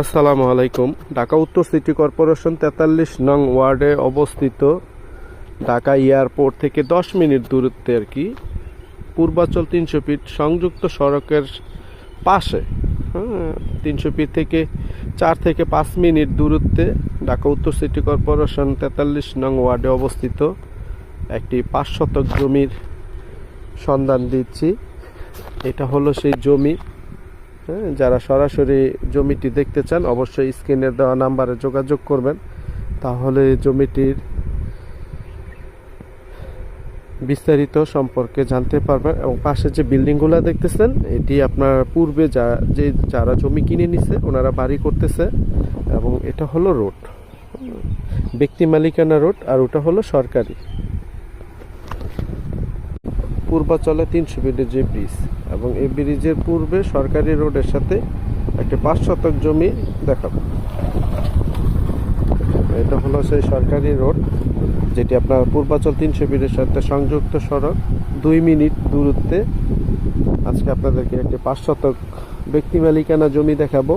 আসসালামু আলাইকুম। ঢাকা উত্তর সিটি কর্পোরেশন 43 নং ওয়ার্ডে অবস্থিত, ঢাকা এয়ারপোর্ট থেকে 10 মিনিট দূরত্বে আর কি, পূর্বাচল 300 ফিট সংযুক্ত সড়কের পাশে, 300 ফিট থেকে 4 থেকে 5 মিনিট দূরত্বে ঢাকা উত্তর সিটি কর্পোরেশন 43 নং ওয়ার্ডে অবস্থিত একটি 5 শতক জমির সন্ধান দিচ্ছি। এটা হলো সেই জমি। যারা সরাসরি জমিটি দেখতে চান অবশ্যই স্ক্রিনে দেওয়া নাম্বারে যোগাযোগ করবেন, তাহলে জমিটির বিস্তারিত সম্পর্কে জানতে পারবেন। এবং পাশে যে বিল্ডিংগুলো দেখতেছেন, এটি আপনার পূর্বে যারা জমি কিনে নিছে ওনারা বাড়ি করতেছে। এবং এটা হলো রোড, ব্যক্তি মালিকানা রোড, আর ওটা হলো সরকারি। পূর্বাচলে 300 ফিটের যে ব্রিজ, এবং এই ব্রিজের পূর্বে সরকারি রোডের সাথে একটা 5 শতক জমি দেখাবো। এটা হলো সেই সরকারি রোড, যেটি আপনার পূর্বাচল 300 ফিটের সাথে সংযুক্ত সড়ক। 2 মিনিট দূরত্বে আজকে আপনাদেরকে একটি 5 শতক ব্যক্তি মালিকানা জমি দেখাবো।